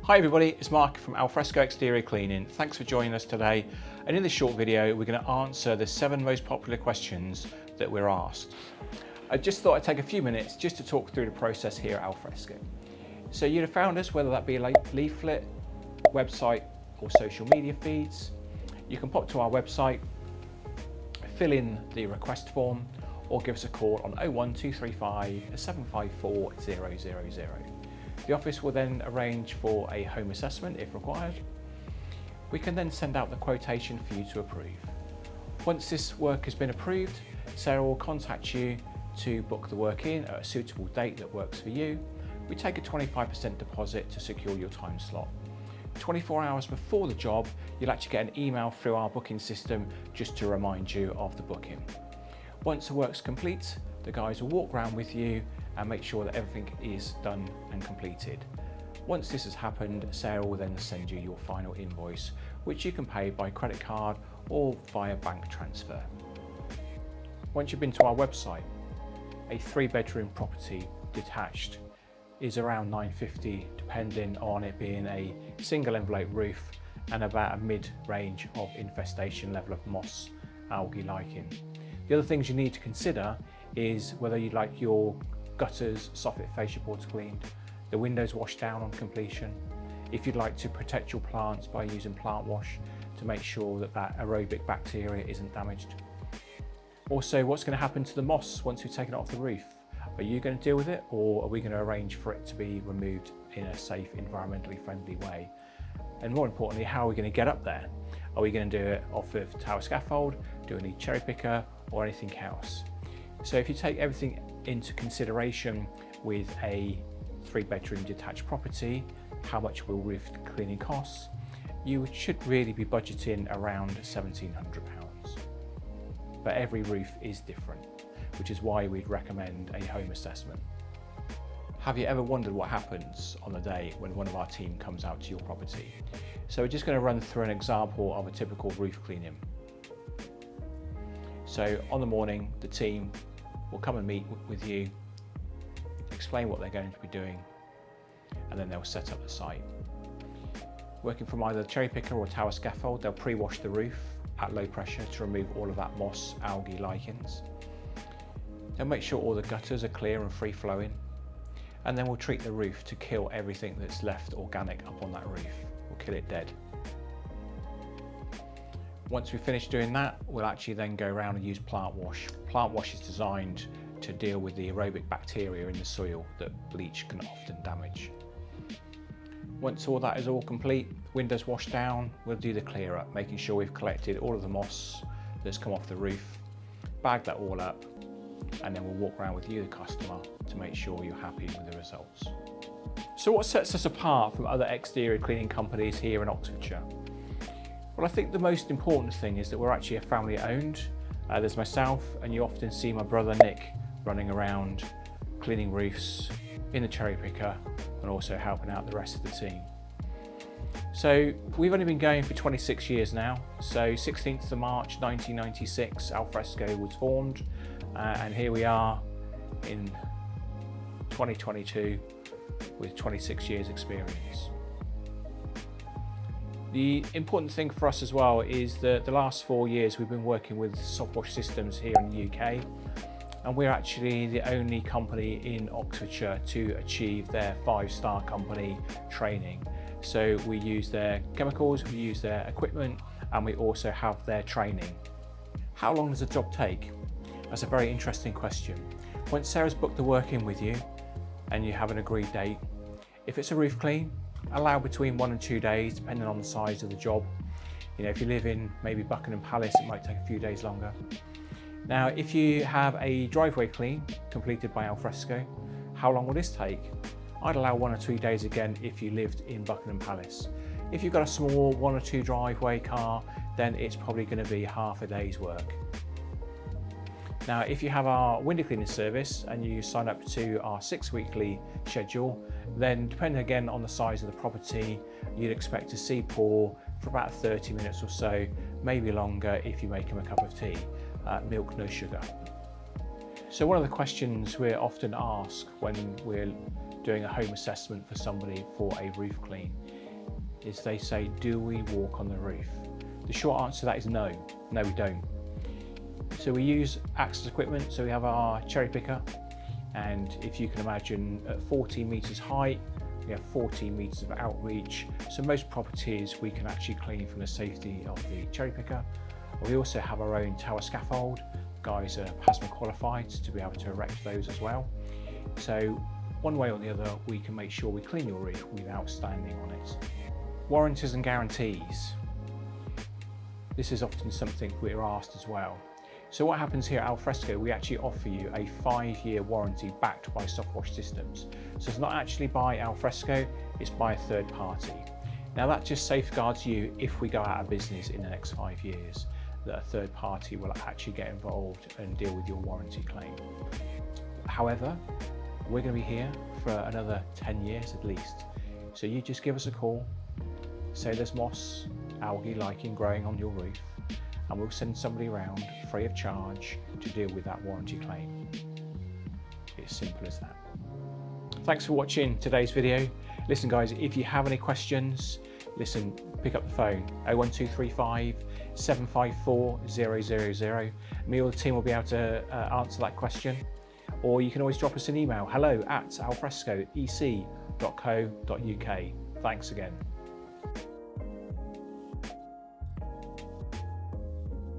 Hi everybody, it's Mark from Alfresco Exterior Cleaning. Thanks for joining us today. And in this short video, we're going to answer the 7 most popular questions that we're asked. I just thought I'd take a few minutes just to talk through the process here at Alfresco. So you'd have found us, whether that be a leaflet, website or social media feeds. You can pop to our website, fill in the request form or give us a call on 01235 754 000. The office will then arrange for a home assessment if required. We can then send out the quotation for you to approve. Once this work has been approved, Sarah will contact you to book the work in at a suitable date that works for you. We take a 25% deposit to secure your time slot. 24 hours before the job, you'll actually get an email through our booking system just to remind you of the booking. Once the work's complete, the guys will walk around with you and make sure that everything is done and completed. Once this has happened, Sarah will then send you your final invoice, which you can pay by credit card or via bank transfer. Once you've been to our website, a 3-bedroom property detached is around $950, depending on it being a single envelope roof and about a mid-range of infestation level of moss, algae, lichen. The other things you need to consider is whether you'd like your gutters, soffit, fascia boards cleaned, the windows washed down on completion, if you'd like to protect your plants by using plant wash to make sure that that aerobic bacteria isn't damaged. Also, what's going to happen to the moss once we've taken it off the roof? Are you going to deal with it, or are we going to arrange for it to be removed in a safe, environmentally friendly way? And more importantly, how are we going to get up there? Are we going to do it off of tower scaffold, do any cherry picker or anything else? So if you take everything into consideration with a 3-bedroom detached property, how much will roof cleaning cost? You should really be budgeting around £1,700. But every roof is different, which is why we'd recommend a home assessment. Have you ever wondered what happens on the day when one of our team comes out to your property? So we're just going to run through an example of a typical roof cleaning. So on the morning, the team will come and meet with you, explain what they're going to be doing, and then they'll set up the site. Working from either the cherry picker or tower scaffold, they'll pre-wash the roof at low pressure to remove all of that moss, algae, lichens. They'll make sure all the gutters are clear and free flowing, and then we'll treat the roof to kill everything that's left organic up on that roof. We'll kill it dead. Once we finish doing that, we'll actually then go around and use plant wash. Plant wash is designed to deal with the aerobic bacteria in the soil that bleach can often damage. Once all that is all complete, windows washed down, we'll do the clear up, making sure we've collected all of the moss that's come off the roof, bag that all up, and then we'll walk around with you, the customer, to make sure you're happy with the results. So what sets us apart from other exterior cleaning companies here in Oxfordshire? Well, I think the most important thing is that we're actually a family owned. There's myself, and you often see my brother Nick running around cleaning roofs in the cherry picker and also helping out the rest of the team. So we've only been going for 26 years now. So 16th of March 1996, Alfresco was formed, and here we are in 2022 with 26 years experience. The important thing for us as well is that the last 4 years we've been working with soft wash systems here in the UK, and we're actually the only company in Oxfordshire to achieve their 5-star company training. So we use their chemicals, we use their equipment, and we also have their training. How long does a job take? That's a very interesting question. Once Sarah's booked the work in with you and you have an agreed date, if it's a roof clean, allow between 1 and 2 days, depending on the size of the job. You know, if you live in maybe Buckingham Palace, it might take a few days longer. Now, if you have a driveway clean completed by Alfresco, how long will this take? I'd allow 1 or 2 days again if you lived in Buckingham Palace. If you've got a small 1 or 2 driveway car, then it's probably going to be half a day's work. Now, if you have our window cleaning service and you sign up to our 6-weekly schedule, then depending again on the size of the property, you'd expect to see Paul for about 30 minutes or so, maybe longer if you make him a cup of tea. Milk, no sugar. So one of the questions we're often asked when we're doing a home assessment for somebody for a roof clean is they say, do we walk on the roof? The short answer to that is no, we don't. So we use access equipment, so we have our cherry picker, and if you can imagine at 14 metres height, we have 14 metres of outreach, so most properties we can actually clean from the safety of the cherry picker. We also have our own tower scaffold. Guys are PASMA qualified to be able to erect those as well. So one way or the other, we can make sure we clean your roof without standing on it. Warranties and guarantees. This is often something we're asked as well. So what happens here at Alfresco, we actually offer you a 5-year warranty backed by Softwash Systems. So it's not actually by Alfresco, it's by a third party. Now that just safeguards you if we go out of business in the next 5 years, that a third party will actually get involved and deal with your warranty claim. However, we're going to be here for another 10 years at least. So you just give us a call, say there's moss, algae lichen growing on your roof, and we'll send somebody around free of charge to deal with that warranty claim. It's simple as that. Thanks for watching today's video. Listen guys, if you have any questions, pick up the phone, 01235 754 000. Me or the team will be able to answer that question. Or you can always drop us an email, hello@alfrescoec.co.uk. Thanks again.